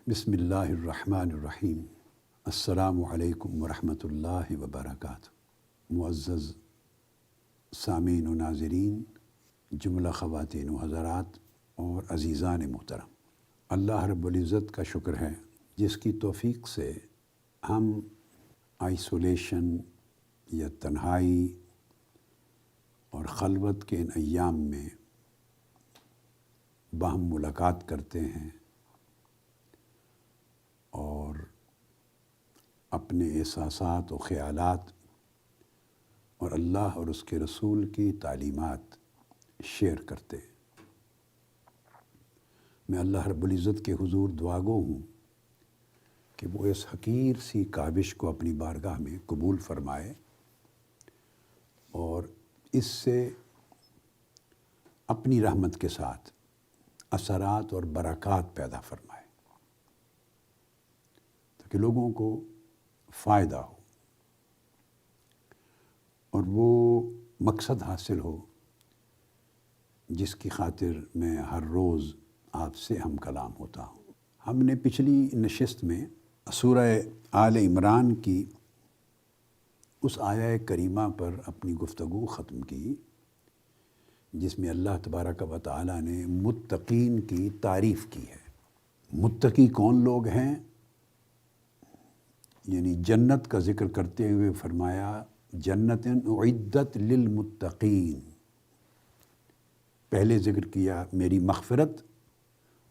بسم اللہ الرحمن الرحیم۔ السلام علیکم ورحمۃ اللہ وبرکاتہ۔ معزز سامعین و ناظرین، جملہ خواتین و حضرات اور عزیزان محترم، اللہ رب العزت کا شکر ہے جس کی توفیق سے ہم آئسولیشن یا تنہائی اور خلوت کے ان ایام میں باہم ملاقات کرتے ہیں اور اپنے احساسات و خیالات اور اللہ اور اس کے رسول کی تعلیمات شیئر کرتے ہیں۔ میں اللہ رب العزت کے حضور دعاگو ہوں کہ وہ اس حقیر سی کاوش کو اپنی بارگاہ میں قبول فرمائے اور اس سے اپنی رحمت کے ساتھ اثرات اور برکات پیدا فرمائے تاکہ لوگوں کو فائدہ ہو اور وہ مقصد حاصل ہو جس کی خاطر میں ہر روز آپ سے ہم کلام ہوتا ہوں۔ ہم نے پچھلی نشست میں سورہ آل عمران کی اس آیہ کریمہ پر اپنی گفتگو ختم کی جس میں اللہ تبارک و تعالیٰ نے متقین کی تعریف کی ہے۔ متقی کون لوگ ہیں؟ یعنی جنت کا ذکر کرتے ہوئے فرمایا جنت اعدت للمتقین۔ پہلے ذکر کیا میری مغفرت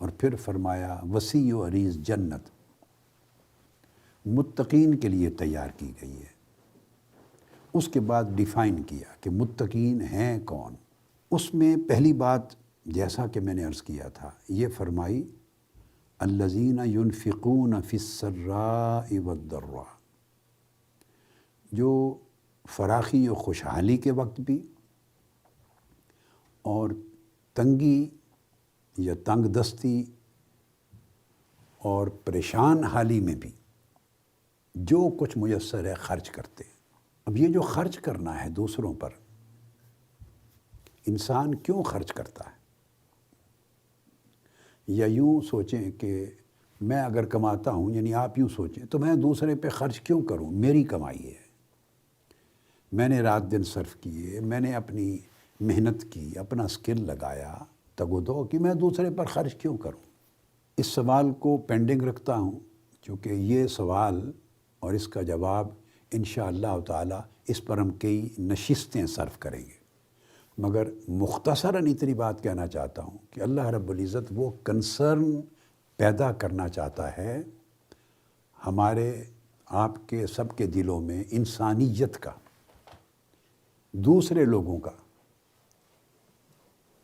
اور پھر فرمایا وسیع و عریض جنت متقین کے لیے تیار کی گئی ہے۔ اس کے بعد ڈیفائن کیا کہ متقین ہیں کون۔ اس میں پہلی بات جیسا کہ میں نے عرض کیا تھا یہ فرمائی الذین ينفقون فی السراء والضراء، جو فراخی و خوشحالی کے وقت بھی اور تنگی یا تنگ دستی اور پریشان حالی میں بھی جو کچھ میسر ہے خرچ کرتے ہیں۔ اب یہ جو خرچ کرنا ہے دوسروں پر، انسان کیوں خرچ کرتا ہے؟ یا یوں سوچیں کہ میں اگر کماتا ہوں، یعنی آپ یوں سوچیں تو میں دوسرے پہ خرچ کیوں کروں؟ میری کمائی ہے، میں نے رات دن صرف کیے، میں نے اپنی محنت کی، اپنا سکل لگایا، تگ و دو کہ میں دوسرے پر خرچ کیوں کروں؟ اس سوال کو پینڈنگ رکھتا ہوں چونکہ یہ سوال اور اس کا جواب انشاءاللہ تعالی اس پر ہم کئی نشستیں صرف کریں گے، مگر مختصراً اتنی بات کہنا چاہتا ہوں کہ اللہ رب العزت وہ کنسرن پیدا کرنا چاہتا ہے ہمارے آپ کے سب کے دلوں میں، انسانیت کا، دوسرے لوگوں کا۔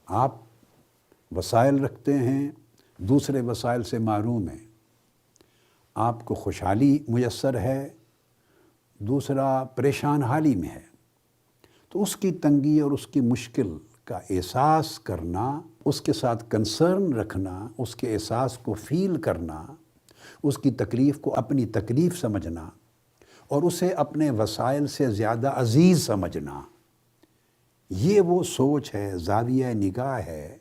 آپ وسائل رکھتے ہیں، دوسرے وسائل سے محروم ہیں، آپ کو خوشحالی میسر ہے، دوسرا پریشان حالی میں ہے، تو اس کی تنگی اور اس کی مشکل کا احساس کرنا، اس کے ساتھ کنسرن رکھنا، اس کے احساس کو فیل کرنا، اس کی تکلیف کو اپنی تکلیف سمجھنا اور اسے اپنے وسائل سے زیادہ عزیز سمجھنا، یہ وہ سوچ ہے، زاویہ نگاہ ہے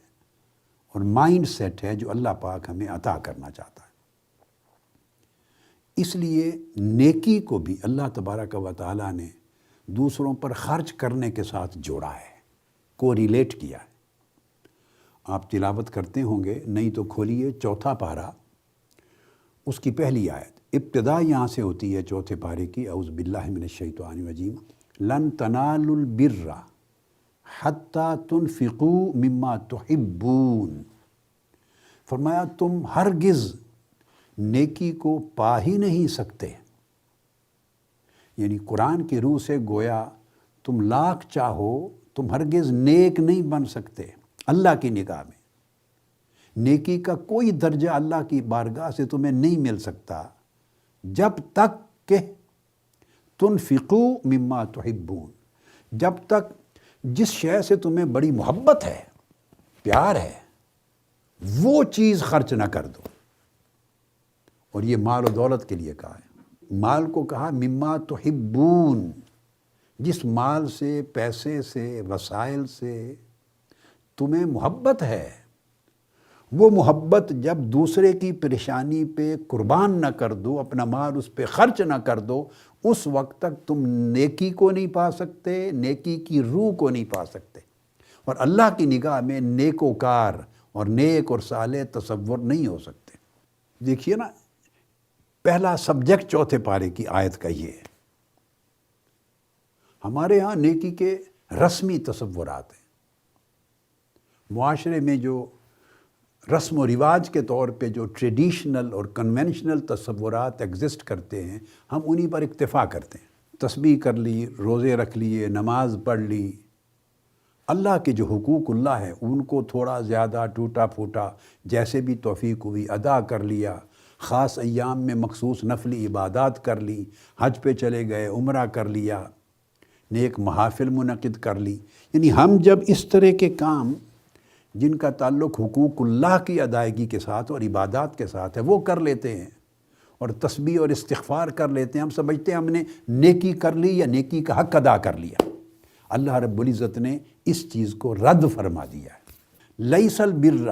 اور مائنڈ سیٹ ہے جو اللہ پاک ہمیں عطا کرنا چاہتا ہے۔ اس لیے نیکی کو بھی اللہ تبارک و تعالیٰ نے دوسروں پر خرچ کرنے کے ساتھ جوڑا ہے، کو ریلیٹ کیا ہے۔ آپ تلاوت کرتے ہوں گے، نہیں تو کھولیے چوتھا پارہ، اس کی پہلی آیت، ابتدا یہاں سے ہوتی ہے چوتھے پارے کی، اعوذ باللہ من الشیطان الرجیم، لن تنالوا البر حتی تنفقوا مما تحبون۔ فرمایا تم ہرگز نیکی کو پا ہی نہیں سکتے، یعنی قرآن کی روح سے گویا تم لاکھ چاہو تم ہرگز نیک نہیں بن سکتے اللہ کی نگاہ میں۔ نیکی کا کوئی درجہ اللہ کی بارگاہ سے تمہیں نہیں مل سکتا جب تک کہ تنفقوا مما تحبون، جب تک جس شے سے تمہیں بڑی محبت ہے، پیار ہے، وہ چیز خرچ نہ کر دو۔ اور یہ مال و دولت کے لیے کہا ہے، مال کو کہا مما تحبون، جس مال سے، پیسے سے، وسائل سے تمہیں محبت ہے وہ محبت جب دوسرے کی پریشانی پہ قربان نہ کر دو، اپنا مال اس پہ خرچ نہ کر دو، اس وقت تک تم نیکی کو نہیں پا سکتے، نیکی کی روح کو نہیں پا سکتے، اور اللہ کی نگاہ میں نیکوکار اور نیک اور صالح تصور نہیں ہو سکتے۔ دیکھیے نا، پہلا سبجیکٹ چوتھے پارے کی آیت کا یہ ہے۔ ہمارے ہاں نیکی کے رسمی تصورات ہیں، معاشرے میں جو رسم و رواج کے طور پہ جو ٹریڈیشنل اور کنونشنل تصورات ایگزسٹ کرتے ہیں، ہم انہی پر اکتفا کرتے ہیں۔ تسبیح کر لی، روزے رکھ لیے، نماز پڑھ لی، اللہ کے جو حقوق اللہ ہے ان کو تھوڑا زیادہ ٹوٹا پھوٹا جیسے بھی توفیق ہوئی ادا کر لیا، خاص ایام میں مخصوص نفلی عبادات کر لی، حج پہ چلے گئے، عمرہ کر لیا، نیک محافل منعقد کر لی۔ یعنی ہم جب اس طرح کے کام جن کا تعلق حقوق اللہ کی ادائیگی کے ساتھ اور عبادات کے ساتھ ہے وہ کر لیتے ہیں، اور تسبیح اور استغفار کر لیتے ہیں، ہم سمجھتے ہیں ہم نے نیکی کر لی یا نیکی کا حق ادا کر لیا۔ اللہ رب العزت نے اس چیز کو رد فرما دیا ہے۔ لیس البر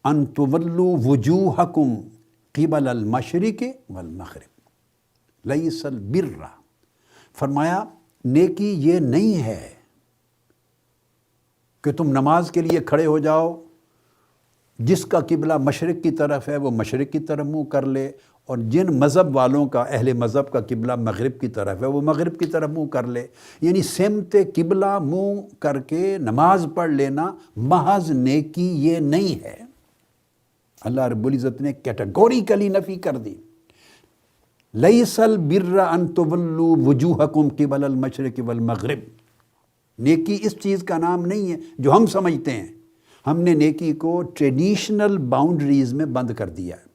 ان تولوا وجوہکم قبل المشرق والمغرب، لیس البر، فرمایا نیکی یہ نہیں ہے کہ تم نماز کے لیے کھڑے ہو جاؤ، جس کا قبلہ مشرق کی طرف ہے وہ مشرق کی طرف منہ کر لے، اور جن مذہب والوں کا، اہل مذہب کا قبلہ مغرب کی طرف ہے وہ مغرب کی طرف منہ کر لے۔ یعنی سمت قبلہ منہ کر کے نماز پڑھ لینا محض نیکی یہ نہیں ہے۔ اللہ رب العزت نے کیٹیگوریکلی نفی کر دی۔ لیس البر ان تولوا وجوہکم قبل المشرق والمغرب، نیکی اس چیز کا نام نہیں ہے جو ہم سمجھتے ہیں۔ ہم نے نیکی کو ٹریڈیشنل باؤنڈریز میں بند کر دیا ہے،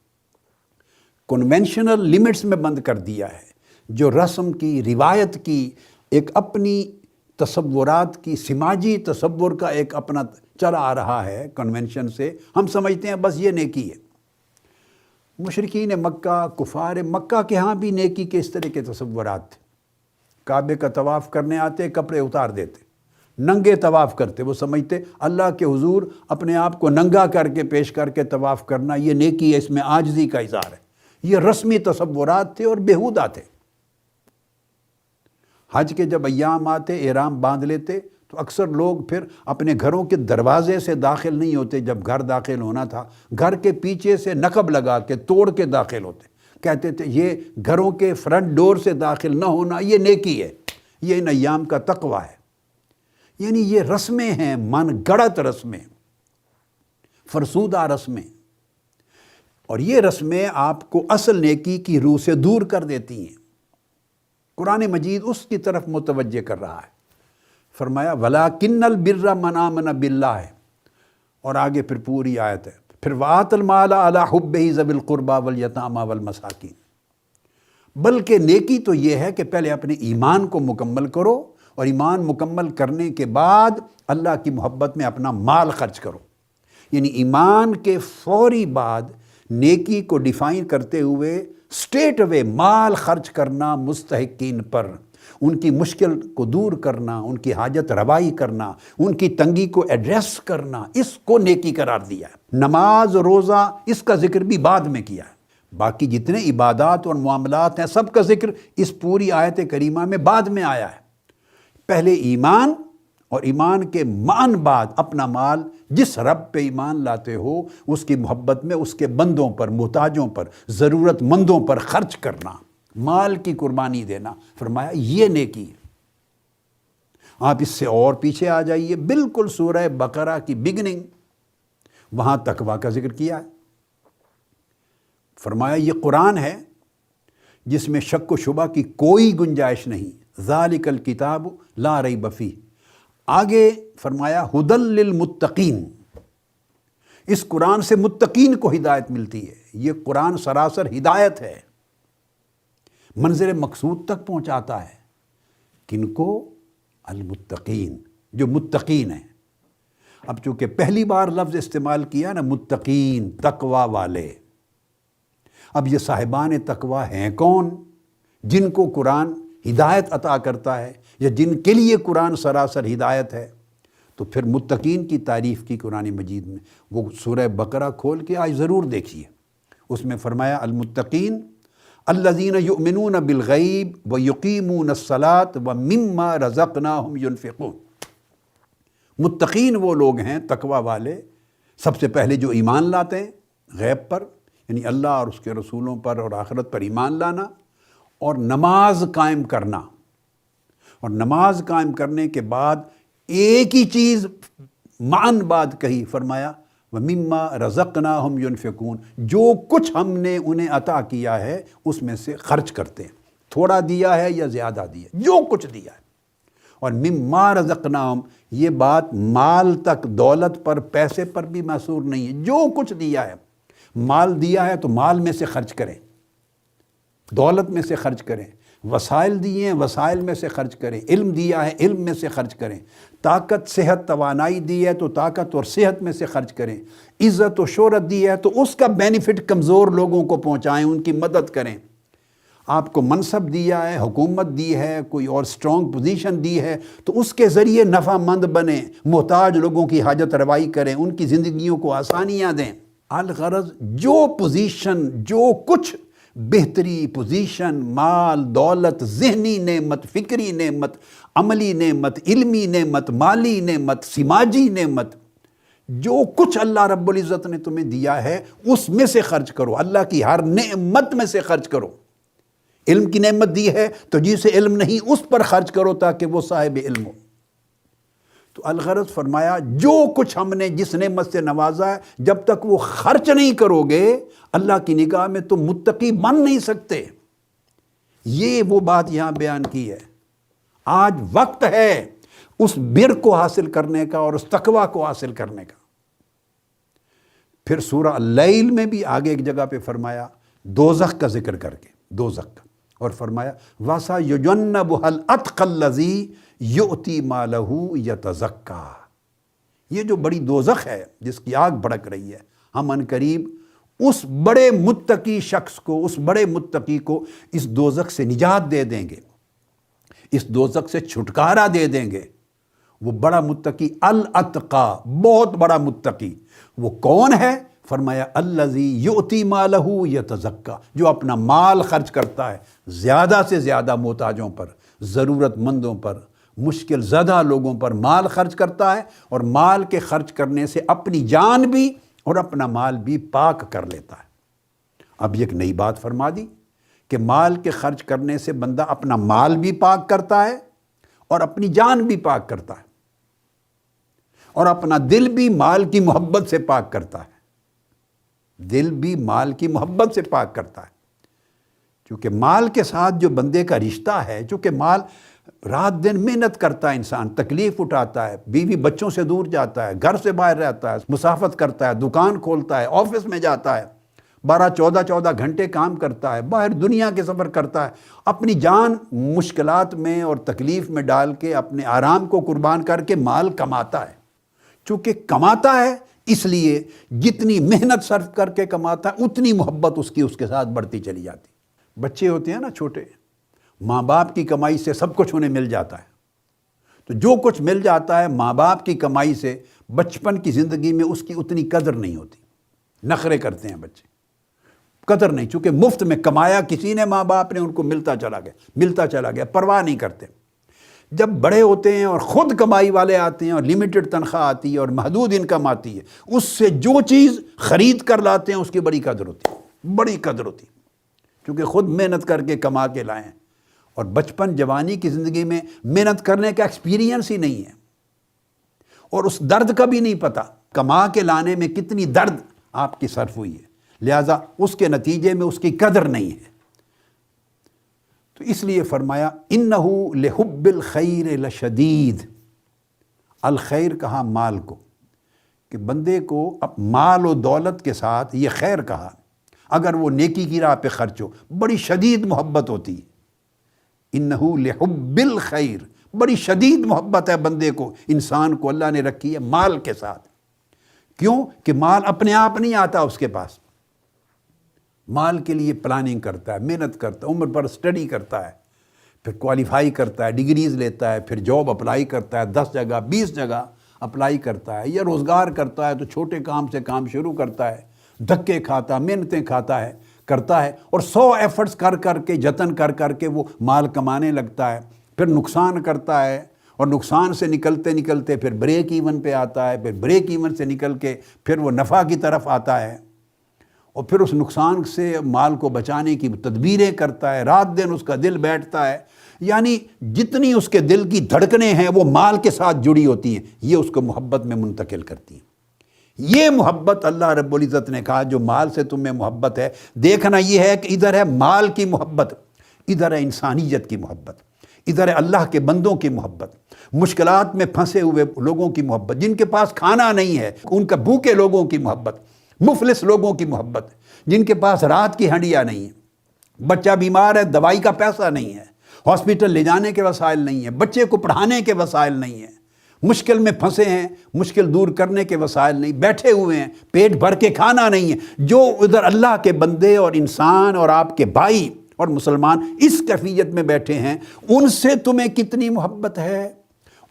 کنونشنل لیمٹس میں بند کر دیا ہے، جو رسم کی، روایت کی، ایک اپنی تصورات کی، سماجی تصور کا ایک اپنا چلا آ رہا ہے کنونشن سے، ہم سمجھتے ہیں بس یہ نیکی ہے۔ مشرکین مکہ، کفار مکہ کے ہاں بھی نیکی کے اس طرح کے تصورات تھے۔ کعبے کا طواف کرنے آتے، کپڑے اتار دیتے، ننگے طواف کرتے، وہ سمجھتے اللہ کے حضور اپنے آپ کو ننگا کر کے پیش کر کے طواف کرنا یہ نیکی ہے، اس میں عاجزی کا اظہار ہے۔ یہ رسمی تصورات تھے اور بیہودہ تھے۔ حج کے جب ایام آتے، احرام باندھ لیتے تو اکثر لوگ پھر اپنے گھروں کے دروازے سے داخل نہیں ہوتے، جب گھر داخل ہونا تھا گھر کے پیچھے سے نقب لگا کے توڑ کے داخل ہوتے، کہتے تھے یہ گھروں کے فرنٹ ڈور سے داخل نہ ہونا یہ نیکی ہے، یہ ان ایام کا تقوی ہے۔ یعنی یہ رسمیں ہیں، من گڑت رسمیں، فرسودہ رسمیں، اور یہ رسمیں آپ کو اصل نیکی کی روح سے دور کر دیتی ہیں۔ قرآن مجید اس کی طرف متوجہ کر رہا ہے۔ فرمایا وَلَٰكِنَّ الْبِرَّ مَنْ آمَنَ بِاللَّهِ، اور آگے پھر پوری آیت ہے، پھر وَآتَ الْمَالَ عَلَىٰ حُبِّهِ ذَوِي الْقُرْبَىٰ وَالْيَتَامَىٰ وَالْمَسَاكِينِ، بلکہ نیکی تو یہ ہے کہ پہلے اپنے ایمان کو مکمل کرو، اور ایمان مکمل کرنے کے بعد اللہ کی محبت میں اپنا مال خرچ کرو۔ یعنی ایمان کے فوری بعد نیکی کو ڈیفائن کرتے ہوئے اسٹریٹ اوے مال خرچ کرنا مستحقین پر، ان کی مشکل کو دور کرنا، ان کی حاجت روائی کرنا، ان کی تنگی کو ایڈریس کرنا، اس کو نیکی قرار دیا ہے۔ نماز، روزہ، اس کا ذکر بھی بعد میں کیا ہے۔ باقی جتنے عبادات اور معاملات ہیں سب کا ذکر اس پوری آیت کریمہ میں بعد میں آیا ہے۔ پہلے ایمان، اور ایمان کے معن بعد اپنا مال جس رب پہ ایمان لاتے ہو اس کی محبت میں اس کے بندوں پر، محتاجوں پر، ضرورت مندوں پر خرچ کرنا، مال کی قربانی دینا، فرمایا یہ نیکی ہے۔ آپ اس سے اور پیچھے آ جائیے، بالکل سورہ بقرہ کی بگننگ، وہاں تقویٰ کا ذکر کیا ہے۔ فرمایا یہ قرآن ہے جس میں شک و شبہ کی کوئی گنجائش نہیں، ذالک الکتاب لا ریب فیہ۔ آگے فرمایا ھدی للمتقین، اس قرآن سے متقین کو ہدایت ملتی ہے۔ یہ قرآن سراسر ہدایت ہے، منظر مقصود تک پہنچاتا ہے۔ کن کو؟ المتقین، جو متقین ہیں۔ اب چونکہ پہلی بار لفظ استعمال کیا نا، متقین، تقوی والے، اب یہ صاحبان تقوی ہیں کون؟ جن کو قرآن ہدایت عطا کرتا ہے، یا جن کے لیے قرآن سراسر ہدایت ہے۔ تو پھر متقین کی تعریف کی قرآن مجید میں، وہ سورہ بقرہ کھول کے آج ضرور دیکھیے، اس میں فرمایا المتقین الذین یؤمنون بالغیب ویقیمون الصلاۃ ومما رزقناہم ینفقون۔ متقین وہ لوگ ہیں، تقوی والے، سب سے پہلے جو ایمان لاتے ہیں غیب پر، یعنی اللہ اور اس کے رسولوں پر اور آخرت پر ایمان لانا، اور نماز قائم کرنا، اور نماز قائم کرنے کے بعد ایک ہی چیز معاً بات کہی، فرمایا وَمِمَّا رَزَقْنَاهُمْ يُنْفِقُونَ، جو کچھ ہم نے انہیں عطا کیا ہے اس میں سے خرچ کرتے ہیں، تھوڑا دیا ہے یا زیادہ دیا، جو کچھ دیا ہے۔ اور مِمَّا رَزَقْنَاهُمْ، یہ بات مال تک، دولت پر، پیسے پر بھی محصور نہیں ہے، جو کچھ دیا ہے، مال دیا ہے تو مال میں سے خرچ کریں، دولت میں سے خرچ کریں، وسائل دیے ہیں وسائل میں سے خرچ کریں، علم دیا ہے علم میں سے خرچ کریں، طاقت صحت توانائی دی ہے تو طاقت اور صحت میں سے خرچ کریں، عزت و شہرت دی ہے تو اس کا بینیفٹ کمزور لوگوں کو پہنچائیں، ان کی مدد کریں۔ آپ کو منصب دیا ہے، حکومت دی ہے، کوئی اور سٹرونگ پوزیشن دی ہے تو اس کے ذریعے نفع مند بنیں، محتاج لوگوں کی حاجت روائی کریں، ان کی زندگیوں کو آسانیاں دیں۔ الغرض جو پوزیشن، جو کچھ بہتری، پوزیشن، مال، دولت، ذہنی نعمت، فکری نعمت، عملی نعمت، علمی نعمت، مالی نعمت، سماجی نعمت، جو کچھ اللہ رب العزت نے تمہیں دیا ہے اس میں سے خرچ کرو، اللہ کی ہر نعمت میں سے خرچ کرو۔ علم کی نعمت دی ہے تو جسے علم نہیں اس پر خرچ کرو تاکہ وہ صاحب علم ہو۔ تو الغرض فرمایا جو کچھ ہم نے جس نعمت سے نوازا ہے، جب تک وہ خرچ نہیں کرو گے اللہ کی نگاہ میں تم متقی بن نہیں سکتے۔ یہ وہ بات یہاں بیان کی ہے۔ آج وقت ہے اس بر کو حاصل کرنے کا اور اس تقوی کو حاصل کرنے کا۔ پھر سورہ اللیل میں بھی آگے ایک جگہ پہ فرمایا دوزخ کا ذکر کر کے، دوزخ کا، اور فرمایا وَسَيُجَنَّبُهَا الْأَتْقَى الَّذِي يُؤْتِي مَالَهُ يَتَزَكَّىٰ۔ یہ جو بڑی دوزخ ہے جس کی آگ بھڑک رہی ہے، ہم عنقریب اس بڑے متقی شخص کو، اس بڑے متقی کو اس دوزخ سے نجات دے دیں گے، اس دوزخ سے چھٹکارا دے دیں گے۔ وہ بڑا متقی الاتقا، بہت بڑا متقی، وہ کون ہے؟ فرمایا الذی یؤتی مالہ یتزکا، جو اپنا مال خرچ کرتا ہے زیادہ سے زیادہ محتاجوں پر، ضرورت مندوں پر، مشکل زدہ لوگوں پر مال خرچ کرتا ہے، اور مال کے خرچ کرنے سے اپنی جان بھی اور اپنا مال بھی پاک کر لیتا ہے۔ اب ایک نئی بات فرما دی کہ مال کے خرچ کرنے سے بندہ اپنا مال بھی پاک کرتا ہے اور اپنی جان بھی پاک کرتا ہے، اور اپنا دل بھی مال کی محبت سے پاک کرتا ہے، دل بھی مال کی محبت سے پاک کرتا ہے۔ چونکہ مال کے ساتھ جو بندے کا رشتہ ہے، چونکہ مال رات دن محنت کرتا ہے، انسان تکلیف اٹھاتا ہے، بیوی بچوں سے دور جاتا ہے، گھر سے باہر رہتا ہے، مسافت کرتا ہے، دکان کھولتا ہے، آفس میں جاتا ہے، 12-14 گھنٹے کام کرتا ہے، باہر دنیا کے سفر کرتا ہے، اپنی جان مشکلات میں اور تکلیف میں ڈال کے اپنے آرام کو قربان کر کے مال کماتا ہے۔ چونکہ کماتا ہے اس لیے جتنی محنت صرف کر کے کماتا ہے اتنی محبت اس کے ساتھ بڑھتی چلی جاتی۔ بچے ہوتے ہیں نا چھوٹے، ماں باپ کی کمائی سے سب کچھ انہیں مل جاتا ہے، تو جو کچھ مل جاتا ہے ماں باپ کی کمائی سے، بچپن کی زندگی میں اس کی اتنی قدر نہیں ہوتی، نخرے کرتے ہیں بچے، قدر نہیں، چونکہ مفت میں کمایا کسی نے، ماں باپ نے، ان کو ملتا چلا گیا، پرواہ نہیں کرتے۔ جب بڑے ہوتے ہیں اور خود کمائی والے آتے ہیں اور لمیٹڈ تنخواہ آتی ہے اور محدود انکم آتی ہے، اس سے جو چیز خرید کر لاتے ہیں اس کی بڑی قدر ہوتی ہے، کیونکہ خود محنت کر کے کما کے لائیں، اور بچپن جوانی کی زندگی میں محنت کرنے کا ایکسپیرینس ہی نہیں ہے، اور اس درد کا بھی نہیں پتہ کما کے لانے میں کتنی درد آپ کی صرف ہوئی ہے، لہٰذا اس کے نتیجے میں اس کی قدر نہیں ہے۔ تو اس لیے فرمایا انہ لحب الخیر لشدید، الخیر کہا مال کو، کہ بندے کو اب مال و دولت کے ساتھ یہ خیر کہا، اگر وہ نیکی کی راہ پہ خرچ ہو بڑی شدید محبت ہوتی ہے۔ انہ لحب الخیر، بڑی شدید محبت ہے بندے کو، انسان کو اللہ نے رکھی ہے مال کے ساتھ۔ کیوں کہ مال اپنے آپ نہیں آتا اس کے پاس، مال کے لیے پلاننگ کرتا ہے، محنت کرتا ہے، عمر پر سٹڈی کرتا ہے، پھر کوالیفائی کرتا ہے، ڈگریز لیتا ہے، پھر جاب اپلائی کرتا ہے 10 جگہ 20 جگہ، اپلائی کرتا ہے یا روزگار کرتا ہے تو چھوٹے کام سے کام شروع کرتا ہے، دھکے کھاتا، محنتیں کھاتا ہے، کرتا ہے، اور 100 ایفرٹس کر کر کے، جتن کر کر کے وہ مال کمانے لگتا ہے، پھر نقصان کرتا ہے، اور نقصان سے نکلتے نکلتے پھر بریک ایون پہ آتا ہے، پھر بریک ایون سے نکل کے پھر وہ نفع کی طرف آتا ہے، اور پھر اس نقصان سے مال کو بچانے کی تدبیریں کرتا ہے، رات دن اس کا دل بیٹھتا ہے، یعنی جتنی اس کے دل کی دھڑکنیں ہیں وہ مال کے ساتھ جڑی ہوتی ہیں، یہ اس کو محبت میں منتقل کرتی ہیں۔ یہ محبت اللہ رب العزت نے کہا جو مال سے تمہیں محبت ہے، دیکھنا یہ ہے کہ ادھر ہے مال کی محبت، ادھر ہے انسانیت کی محبت، ادھر ہے اللہ کے بندوں کی محبت، مشکلات میں پھنسے ہوئے لوگوں کی محبت، جن کے پاس کھانا نہیں ہے ان کا، بھوکے لوگوں کی محبت، مفلس لوگوں کی محبت، جن کے پاس رات کی ہنڈیاں نہیں ہیں، بچہ بیمار ہے دوائی کا پیسہ نہیں ہے، ہاسپٹل لے جانے کے وسائل نہیں ہیں، بچے کو پڑھانے کے وسائل نہیں ہیں، مشکل میں پھنسے ہیں، مشکل دور کرنے کے وسائل نہیں، بیٹھے ہوئے ہیں، پیٹ بھر کے کھانا نہیں ہے، جو ادھر اللہ کے بندے اور انسان اور آپ کے بھائی اور مسلمان اس کیفیت میں بیٹھے ہیں، ان سے تمہیں کتنی محبت ہے،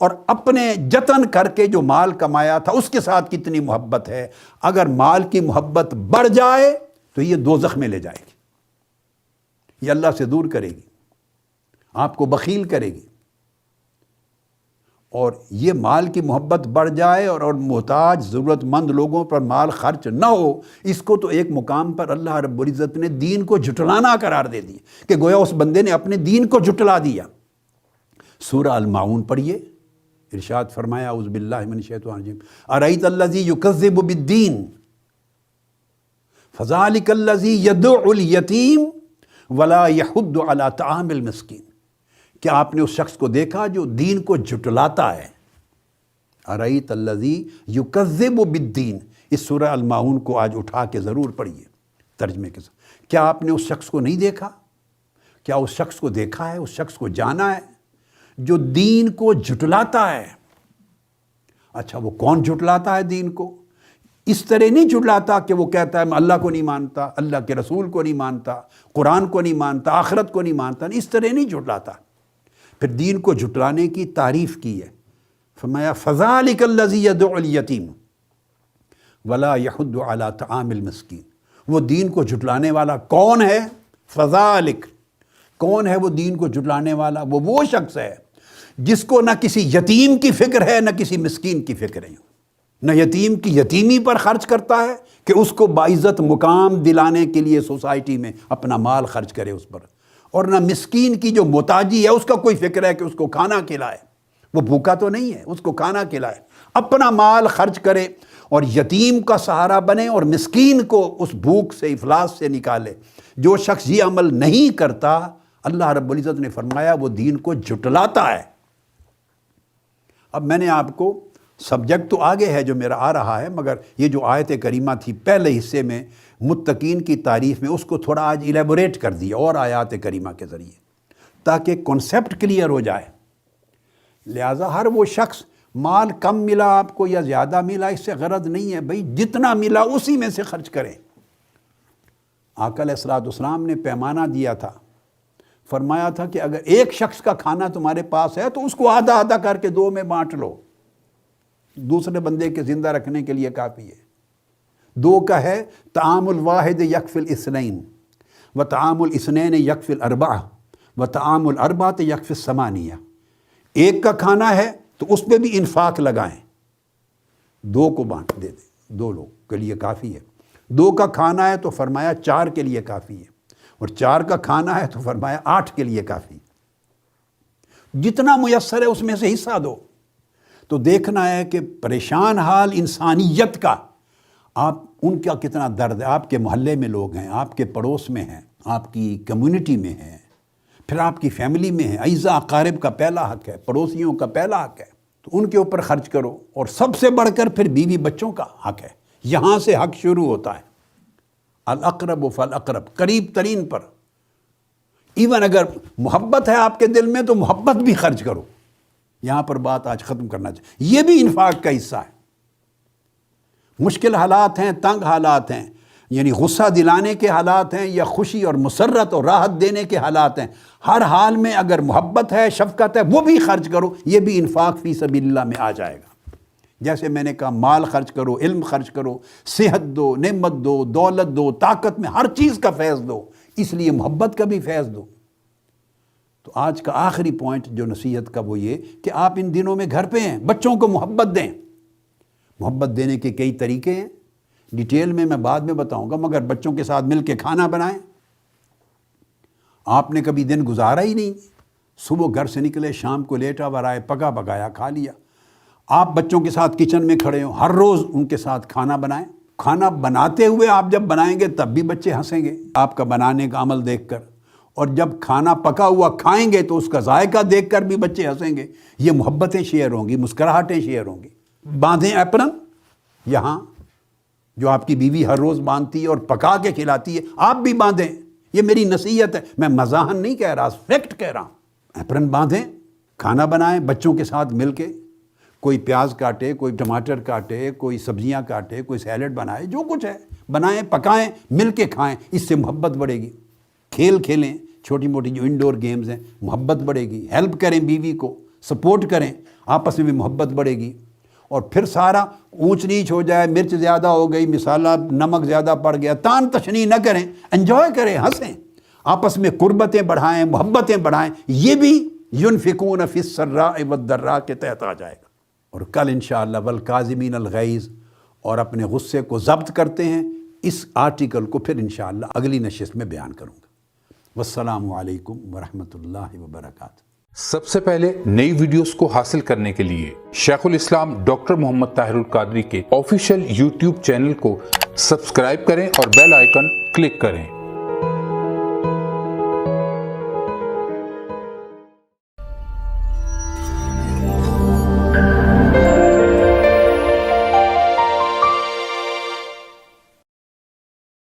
اور اپنے جتن کر کے جو مال کمایا تھا اس کے ساتھ کتنی محبت ہے۔ اگر مال کی محبت بڑھ جائے تو یہ دوزخ میں لے جائے گی، یہ اللہ سے دور کرے گی، آپ کو بخیل کرے گی۔ اور یہ مال کی محبت بڑھ جائے اور محتاج ضرورت مند لوگوں پر مال خرچ نہ ہو، اس کو تو ایک مقام پر اللہ رب العزت نے دین کو جھٹلانا قرار دے دیا، کہ گویا اس بندے نے اپنے دین کو جھٹلا دیا۔ سورہ الماعون پڑھیے، ارشاد فرمایا اعوذ باللہ من الشیطان الرجیم ارأیت الذی یکذب بالدین فذلک الذی یدع الیتیم ولا یحض علی طعام المسکین۔ کیا آپ نے اس شخص کو دیکھا جو دین کو جھٹلاتا ہے؟ ارأیت الذی یکذب بالدین، اس سورہ الماعون کو آج اٹھا کے ضرور پڑھیے ترجمے کے ساتھ۔ کیا آپ نے اس شخص کو نہیں دیکھا؟ کیا اس شخص کو دیکھا ہے، اس شخص کو جانا ہے جو دین کو جھٹلاتا ہے؟ اچھا، وہ کون جھٹلاتا ہے دین کو؟ اس طرح نہیں جھٹلاتا کہ وہ کہتا ہے میں اللہ کو نہیں مانتا، اللہ کے رسول کو نہیں مانتا، قرآن کو نہیں مانتا، آخرت کو نہیں مانتا، اس طرح نہیں جھٹلاتا۔ پھر دین کو جھٹلانے کی تعریف کی ہے، فرمایا فذلک الذی یدع الیتیم ولا یحض علی طعام المسکین۔ وہ دین کو جھٹلانے والا کون ہے؟ فذلک، کون ہے وہ دین کو جھٹلانے والا؟ وہ شخص ہے جس کو نہ کسی یتیم کی فکر ہے نہ کسی مسکین کی فکر ہے، نہ یتیم کی یتیمی پر خرچ کرتا ہے کہ اس کو باعزت مقام دلانے کے لیے سوسائٹی میں اپنا مال خرچ کرے اس پر، اور نہ مسکین کی جو محتاجی ہے اس کا کوئی فکر ہے کہ اس کو کھانا کھلائے، وہ بھوکا تو نہیں ہے، اس کو کھانا کھلائے، اپنا مال خرچ کرے اور یتیم کا سہارا بنے اور مسکین کو اس بھوک سے افلاس سے نکالے۔ جو شخص یہ عمل نہیں کرتا، اللہ رب العزت نے فرمایا وہ دین کو جھٹلاتا ہے۔ اب میں نے آپ کو سبجیکٹ تو آگے ہے جو میرا آ رہا ہے، مگر یہ جو آیت کریمہ تھی پہلے حصے میں متقین کی تعریف میں، اس کو تھوڑا آج ایلیبوریٹ کر دیا اور آیات کریمہ کے ذریعے، تاکہ کنسیپٹ کلیئر ہو جائے۔ لہٰذا ہر وہ شخص مال کم ملا آپ کو یا زیادہ ملا، اس سے غرض نہیں ہے، بھئی جتنا ملا اسی میں سے خرچ کریں۔ آقا علیہ السلام نے پیمانہ دیا تھا، فرمایا تھا کہ اگر ایک شخص کا کھانا تمہارے پاس ہے تو اس کو آدھا آدھا کر کے 2 میں بانٹ لو، دوسرے بندے کے زندہ رکھنے کے لیے کافی ہے۔ 2 کا ہے طعام الواحد یکفی الاثنین وطعام الاثنین یکفی الاربعہ وطعام الاربعہ یکفی الثمانیہ۔ ایک کا کھانا ہے تو اس پہ بھی انفاق لگائیں، 2 کو بانٹ دے دیں، 2 لوگ کے لیے کافی ہے۔ 2 کا کھانا ہے تو فرمایا 4 کے لیے کافی ہے، اور 4 کا کھانا ہے تو فرمایا 8 کے لیے کافی۔ جتنا میسر ہے اس میں سے حصہ دو۔ تو دیکھنا ہے کہ پریشان حال انسانیت کا، آپ ان کا کتنا درد ہے۔ آپ کے محلے میں لوگ ہیں، آپ کے پڑوس میں ہیں، آپ کی کمیونٹی میں ہیں، پھر آپ کی فیملی میں ہیں۔ اعزا اقارب کا پہلا حق ہے، پڑوسیوں کا پہلا حق ہے، تو ان کے اوپر خرچ کرو، اور سب سے بڑھ کر پھر بیوی بچوں کا حق ہے۔ یہاں سے حق شروع ہوتا ہے، الاقرب فالاقرب، قریب ترین پر۔ ایون اگر محبت ہے آپ کے دل میں تو محبت بھی خرچ کرو۔ یہاں پر بات آج ختم کرنا چاہیے، یہ بھی انفاق کا حصہ ہے۔ مشکل حالات ہیں، تنگ حالات ہیں، یعنی غصہ دلانے کے حالات ہیں یا خوشی اور مسرت اور راحت دینے کے حالات ہیں، ہر حال میں اگر محبت ہے، شفقت ہے، وہ بھی خرچ کرو، یہ بھی انفاق فی سبیل اللہ میں آ جائے گا۔ جیسے میں نے کہا مال خرچ کرو، علم خرچ کرو، صحت دو، نعمت دو، دولت دو، طاقت میں ہر چیز کا فیض دو، اس لیے محبت کا بھی فیض دو۔ تو آج کا آخری پوائنٹ جو نصیحت کا وہ یہ کہ آپ ان دنوں میں گھر پہ ہیں، بچوں کو محبت دیں۔ محبت دینے کے کئی طریقے ہیں، ڈیٹیل میں بعد میں بتاؤں گا، مگر بچوں کے ساتھ مل کے کھانا بنائیں۔ آپ نے کبھی دن گزارا ہی نہیں، صبح گھر سے نکلے، شام کو لیٹا اور آئے، پکا پکایا کھا لیا۔ آپ بچوں کے ساتھ کچن میں کھڑے ہوں، ہر روز ان کے ساتھ کھانا بنائیں۔ کھانا بناتے ہوئے آپ جب بنائیں گے تب بھی بچے ہنسیں گے آپ کا بنانے کا عمل دیکھ کر، اور جب کھانا پکا ہوا کھائیں گے تو اس کا ذائقہ دیکھ کر بھی بچے ہنسیں گے۔ یہ محبتیں شیئر ہوں گی، مسکراہٹیں شیئر ہوں گی۔ باندھیں ایپرن یہاں، جو آپ کی بیوی ہر روز باندھتی ہے اور پکا کے کھلاتی ہے، آپ بھی باندھیں۔ یہ میری نصیحت ہے، میں مزاحن نہیں کہہ رہا، فیکٹ کہہ رہا ہوں۔ ایپرن باندھیں، کھانا بنائیں بچوں کے ساتھ مل کے، کوئی پیاز کاٹے، کوئی ٹماٹر کاٹے، کوئی سبزیاں کاٹے، کوئی سیلڈ بنائے، جو کچھ ہے بنائیں، پکائیں، مل کے کھائیں، اس سے محبت بڑھے گی۔ کھیل کھیلیں، چھوٹی موٹی جو انڈور گیمز ہیں، محبت بڑھے گی۔ ہیلپ کریں بیوی کو، سپورٹ کریں، آپس میں بھی محبت بڑھے گی۔ اور پھر سارا اونچ نیچ ہو جائے، مرچ زیادہ ہو گئی، مسالہ نمک زیادہ پڑ گیا، تان تشنی نہ کریں، انجوائے کریں، ہنسیں، آپس میں قربتیں بڑھائیں، محبتیں بڑھائیں۔ یہ بھی ينفقون فی السراء والضراء کے تحت آ جائے گا۔ اور کل انشاءاللہ والکاظمین الغیظ، اور اپنے غصے کو ضبط کرتے ہیں، اس آرٹیکل کو پھر انشاءاللہ اگلی نشست میں بیان کروں گا۔ والسلام علیکم ورحمۃ اللہ وبرکاتہ۔ سب سے پہلے نئی ویڈیوز کو حاصل کرنے کے لیے شیخ الاسلام ڈاکٹر محمد طاہر القادری کے آفیشیل یوٹیوب چینل کو سبسکرائب کریں اور بیل آئیکن کلک کریں۔